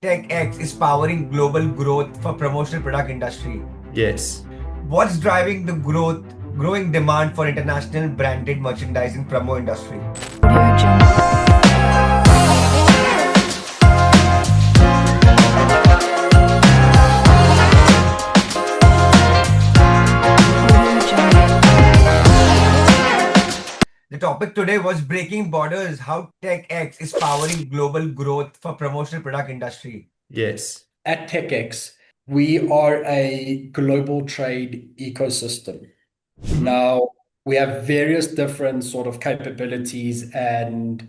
TecEx is powering global growth for promotional product industry. Yes. What's driving the growing demand for international branded merchandising promo industry? The topic today was breaking borders, how TecEx is powering global growth for promotional product industry. Yes. At TecEx, we are a global trade ecosystem. Now, we have various different sort of capabilities and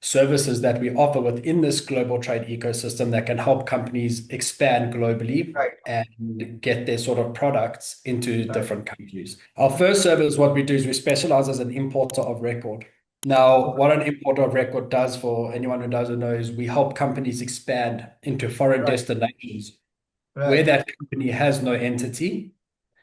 services that we offer within this global trade ecosystem that can help companies expand globally Right. and get their sort of products into Right. different countries. Our first service, what we do is we specialize as an importer of record. Now, what an importer of record does, for anyone who doesn't know, is we help companies expand into foreign Right. destinations where Right. that company has no entity.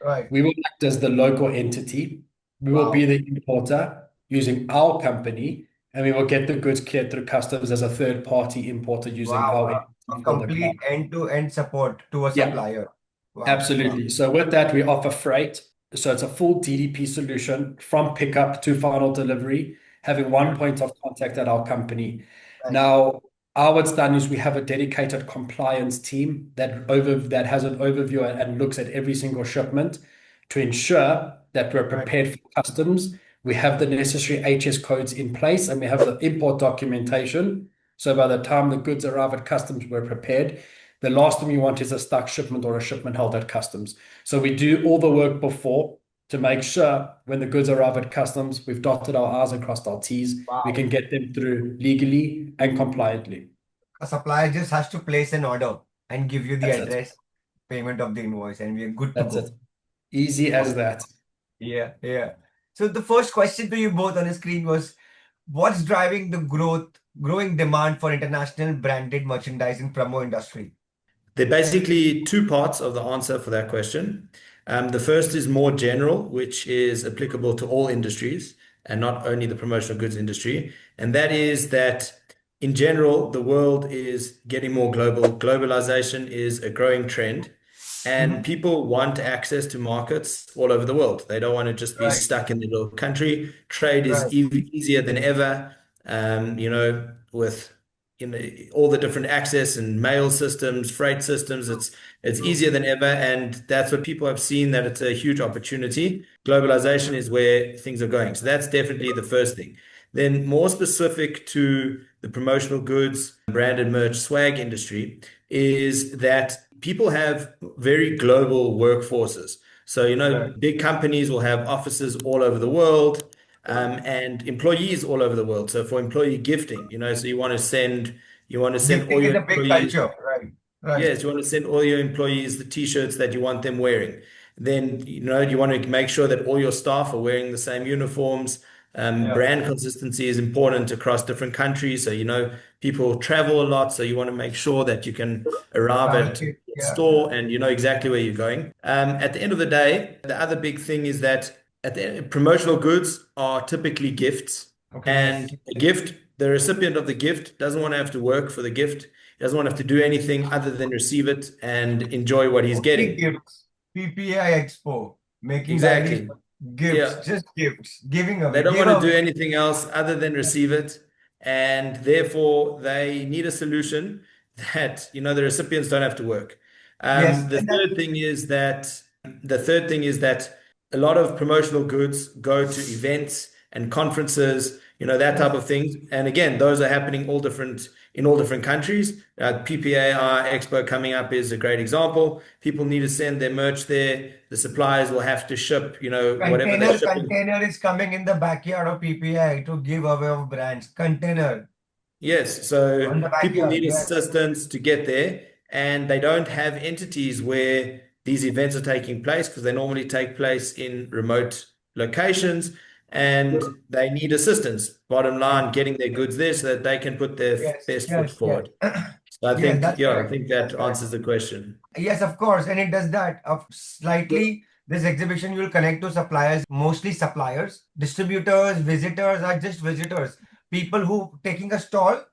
Right. We will act as the local entity. We will be Wow. the importer using our company, and we will get the goods cleared through customs as a third-party importer using Wow. our A entity for the complete client. end-to-end support to a Yeah, supplier. Wow. absolutely. So with that, we offer freight. So it's a full DDP solution from pickup to final delivery, having one point of contact at our company. Right. Now, what's done is we have a dedicated compliance team that has an overview and looks at every single shipment to ensure that we're Right. prepared for customs. We have the necessary HS codes in place, and we have the import documentation. So by the time the goods arrive at customs, we're prepared. The last thing we want is a stuck shipment or a shipment held at customs. So we do all the work before to make sure when the goods arrive at customs, we've dotted our I's and crossed our T's. We Wow. can get them through legally and compliantly. A supplier just has to place an order and give you the That's it. address, payment of the invoice, and we are good to That's go. it. Easy as that. Yeah, yeah. So the first question to you both on the screen was, what's driving the growing demand for international branded merchandising promo industry? There are basically two parts of the answer for that question. The first is more general, which is applicable to all industries and not only the promotional goods industry. And that is that in general, the world is getting more global. Globalization is a growing trend, and people want access to markets all over the world. They don't want to just be Right, stuck in their little country. Trade is right. easier than ever, with all the different access and mail systems, freight systems. It's True. easier than ever, and that's what people have seen, that it's a huge opportunity. Globalization is where things are going. So that's definitely the first thing. Then more specific to the promotional goods, branded merch, swag industry is that people have very global workforces. So, Right. big companies will have offices all over the world, and employees all over the world. So for employee gifting, so you want to send all Gifting is your a big employees. culture. Right, right. Yes, you want to send all your employees the t-shirts that you want them wearing. Then, you want to make sure that all your staff are wearing the same uniforms. Yeah. Brand consistency is important across different countries. So, people travel a lot. So you want to make sure that you can arrive Travel at kit. a Yeah, yeah. store and you know exactly where you're going. At the end of the day, the other big thing is that promotional goods are typically gifts. Okay, yes. And a gift, the recipient of the gift doesn't want to have to work for the gift. He doesn't want to have to do anything other than receive it and enjoy what he's Only getting. gifts. PPI Expo, making ideas Exactly. for gifts, Yeah. just gifts, giving They away, don't give want to do away. anything else other than receive it. And therefore, they need a solution that, the recipients don't have to work. Yes, The and that third thing is that a lot of promotional goods go to events and conferences, that type yes, of things. And again, those are happening in all different countries. PPAR Expo coming up is a great example. People need to send their merch there. The suppliers will have to ship, whatever they're shipping. container is coming in the backyard of PPI to give away of brands. Container Yes, on so the people backyard. need Yes, assistance to get there, and they don't have entities where these events are taking place because they normally take place in remote locations, and they need assistance. Bottom line, getting their goods there so that they can put their yes, best foot yes, yes. forward. So I Yes, think, that's yeah, I correct. think That's that correct. answers the question. Yes, of course, and it does that. Of slightly, this exhibition you will connect to suppliers, mostly suppliers. Distributors, visitors are just visitors. People who taking a stall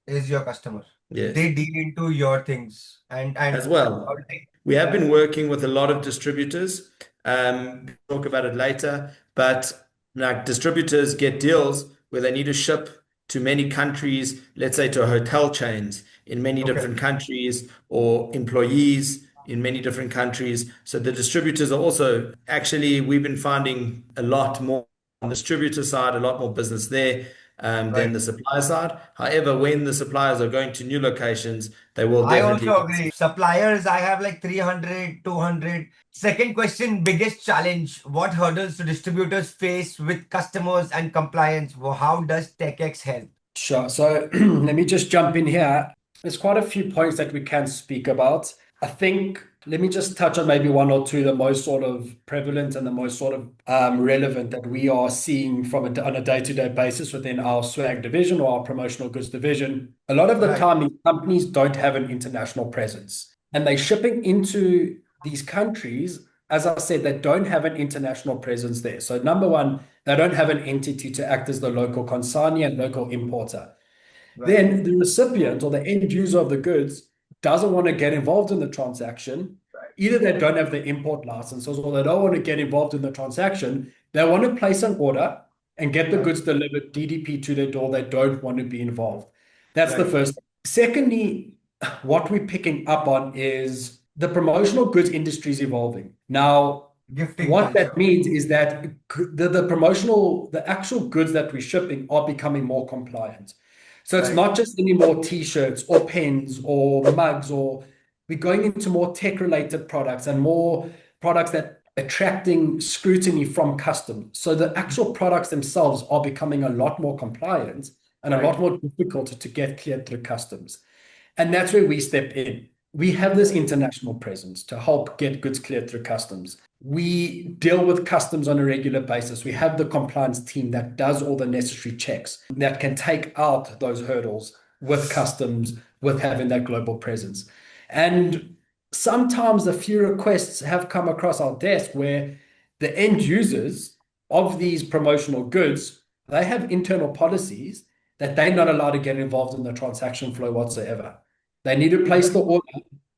is your customer. Yes. they deal into your things As and well. We have been working with a lot of distributors. We'll talk about it later, but like distributors get deals where they need to ship to many countries, let's say to hotel chains in many okay, different countries or employees in many different countries. So the distributors are also actually, we've been finding a lot more on the distributor side, a lot more business there than right. the supplier side. However, when the suppliers are going to new locations, they will I definitely. also agree. Suppliers, I have like 300, 200. Second question, biggest challenge. What hurdles do distributors face with customers and compliance? How does TechX help? Sure. So let me just jump in here. There's quite a few points that we can speak about. I think let me just touch on maybe one or two, the most sort of prevalent and the most sort of relevant that we are seeing on a day-to-day basis within our swag division or our promotional goods division. A lot of the Right, time, these companies don't have an international presence, and they're shipping into these countries. As I said, they don't have an international presence there. So number one, they don't have an entity to act as the local consignee and local importer. right, Then the recipient or the end user of the goods doesn't want to get involved in the transaction. right, Either they don't have the import licenses or they don't want to get involved in the transaction. They want to place an order and get the right, goods delivered DDP to their door. They don't want to be involved. That's the right. first. Secondly, what we're picking up on is the promotional goods industry is evolving. Now, Gifting what that culture. means is that the actual goods that we're shipping are becoming more compliant. So it's Right, not just any more t-shirts or pens or mugs, or we're going into more tech-related products and more products that attracting scrutiny from customs. So the actual products themselves are becoming a lot more compliant and a right, lot more difficult to get cleared through customs. And that's where we step in. We have this international presence to help get goods cleared through customs. We deal with customs on a regular basis. We have the compliance team that does all the necessary checks that can take out those hurdles with customs, with having that global presence. And sometimes a few requests have come across our desk where the end users of these promotional goods, they have internal policies that they're not allowed to get involved in the transaction flow whatsoever. They need to place the order,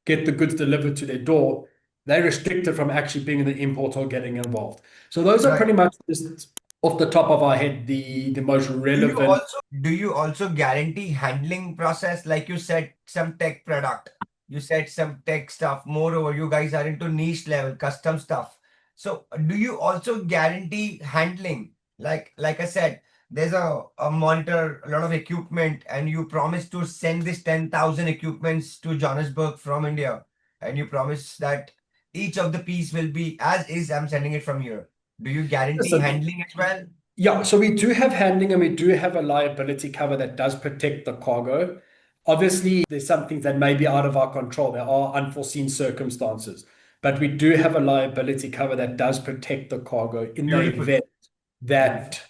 get the goods delivered to their door. They're restricted from actually being in the import or getting involved. So those are right. pretty much just off the top of our head the most Do you relevant. also do you also guarantee handling process? Like you said, some tech product, you said some tech stuff. Moreover, you guys are into niche level, custom stuff. So do you also guarantee handling? Like I said, there's a monitor, a lot of equipment, and you promise to send this 10,000 equipments to Johannesburg from India, and you promise that each of the piece will be as is. I'm sending it from here. Do you guarantee So handling as well? yeah, so we do have handling and we do have a liability cover that does protect the cargo. Obviously, there's some things that may be out of our control. There are unforeseen circumstances, but we do have a liability cover that does protect the cargo in the Beautiful. event Beautiful. that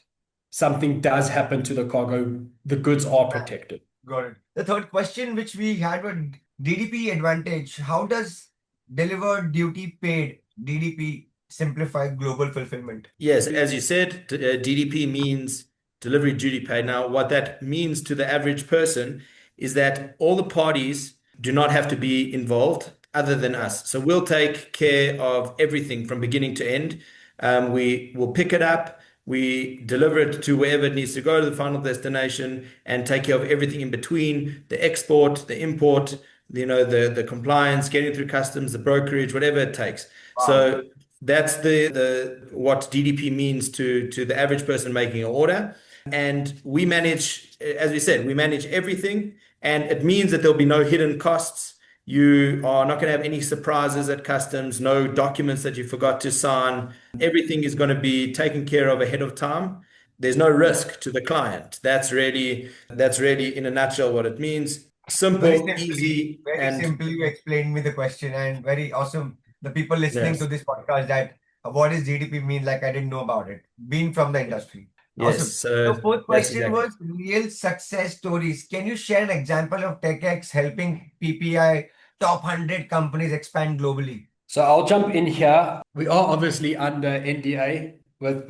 something does happen to the cargo, the goods are protected. Got it. The third question, which we had, was DDP advantage. How does delivered duty paid DDP simplify global fulfillment? Yes, as you said, DDP means delivery duty paid. Now, what that means to the average person is that all the parties do not have to be involved other than Right. us. So we'll take care of everything from beginning to end. We will pick it up, we deliver it to wherever it needs to go to the final destination, and take care of everything in between, the export, the import, the compliance, getting through customs, the brokerage, whatever it takes. Wow. So that's the what DDP means to the average person making an order. And we manage, as we said, we manage everything, and it means that there'll be no hidden costs. You are not going to have any surprises at customs, no documents that you forgot to sign. Everything is going to be taken care of ahead of time. There's no risk to the client. That's really in a nutshell what it means. Simple, easy, Very and simply, you explained me the question, and very awesome. The people listening to yes, this podcast, that what does GDP mean? Like I didn't know about it. Being from the industry. yes. Awesome. So The fourth that's question exactly. was real success stories. Can you share an example of TechX helping PPI top 100 companies expand globally? So I'll jump in here. We are obviously under NDA. with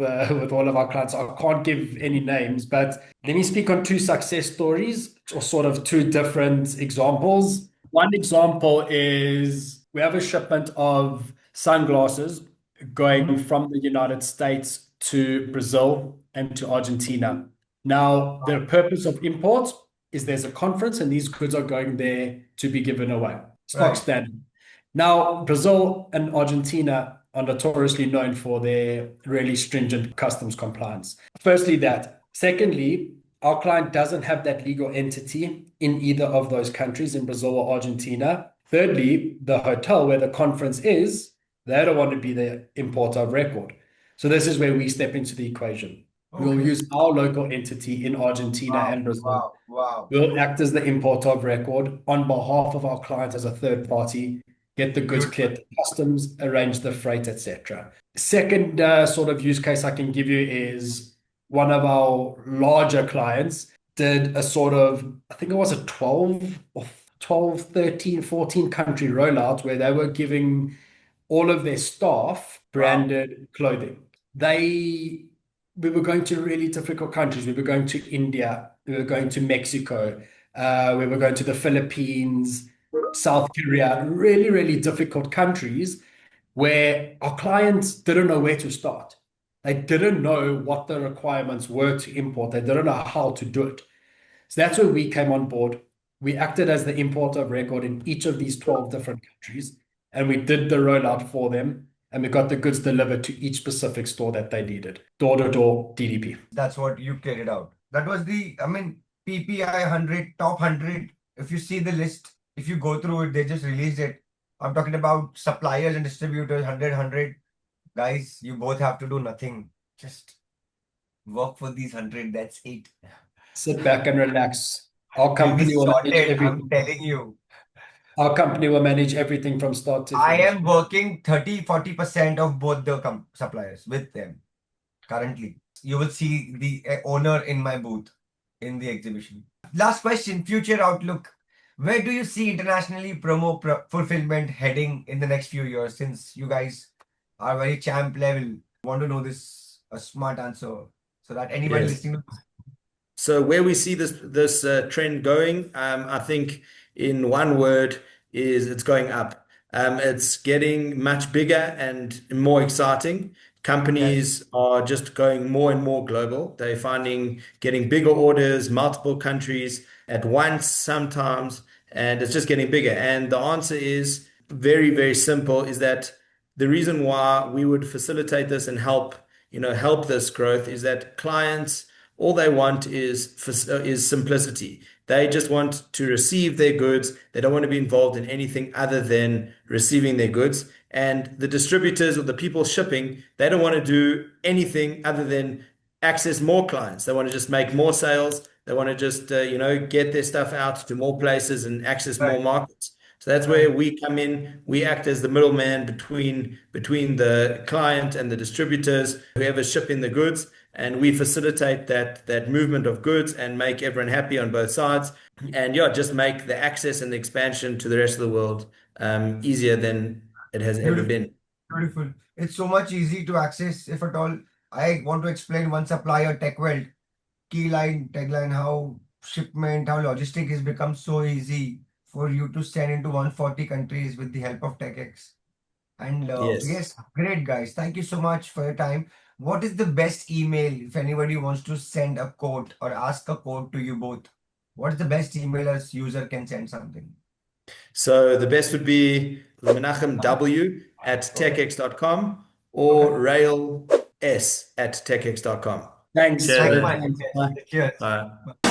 all of our clients. I can't give any names, but let me speak on two success stories or sort of two different examples. One example is we have a shipment of sunglasses going from the United States to Brazil and to Argentina. Now, the purpose of import is there's a conference and these goods are going there to be given away. Stock Right. standard. Now, Brazil and Argentina are notoriously known for their really stringent customs compliance. Firstly, that. Secondly, our client doesn't have that legal entity in either of those countries, in Brazil or Argentina. Thirdly, the hotel where the conference is, they don't want to be the importer of record. So this is where we step into the equation. We'll Okay. use our local entity in Argentina Wow. and Brazil. Wow. Wow. We'll act as the importer of record on behalf of our client as a third party, get the goods Beautiful. cleared to customs, arrange the freight, etc. Second sort of use case I can give you is one of our larger clients did a sort of, I think it was a 12, 13, 14 country rollout where they were giving all of their staff Wow. branded clothing. We were going to really difficult countries. We were going to India, we were going to Mexico, we were going to the Philippines, South Korea, really, really difficult countries where our clients didn't know where to start. They didn't know what the requirements were to import. They didn't know how to do it. So that's where we came on board. We acted as the importer of record in each of these 12 different countries, and we did the rollout for them, and we got the goods delivered to each specific store that they needed, door to door, DDP. That's what you carried out. That was the, I mean, PPI 100, top 100. If you see the list, if you go through it, they just released it. I'm talking about suppliers and distributors, 100. Guys, you both have to do nothing. Just work for these 100. That's it. Sit back and relax. Our You'll be company will manage sorted. I'm everything. telling you. Our company will manage everything from start to I finish. am working 30-40% of both the suppliers with them currently. You will see the owner in my booth in the exhibition. Last question, future outlook. Where do you see internationally fulfillment heading in the next few years? Since you guys are very champ level, want to know this a smart answer so that anybody Yes. listening to So where we see this trend going, I think in one word is it's going up. It's getting much bigger and more exciting. yes, Companies are just going more and more global. They're finding getting bigger orders, multiple countries at once sometimes, and it's just getting bigger. And the answer is very, very simple, is that the reason why we would facilitate this and help this growth is that clients all they want is simplicity. They just want to receive their goods. They don't want to be involved in anything other than receiving their goods. And the distributors or the people shipping, they don't want to do anything other than access more clients. They want to just make more sales. They want to just get their stuff out to more places and access more right, markets. So that's where right. we come in. We act as the middleman between the client and the distributors, whoever's shipping the goods, and we facilitate that movement of goods and make everyone happy on both sides. And yeah, just make the access and the expansion to the rest of the world easier than it has ever Beautiful, been. beautiful. It's so much easy to access, if at all. I want to explain one supplier, TechWell, key line, tagline, how shipment, how logistic has become so easy for you to send into 140 countries with the help of TechEx. And Yes. yes, great guys. Thank you so much for your time. What is the best email if anybody wants to send a quote or ask a quote to you both? What is the best email a user can send something? So the best would be Menachem W at Okay. techex.com Okay. or rails at techex.com. Thanks. Cheers, Thank you man. much. Thanks. Yes. Bye. Cheers. Bye.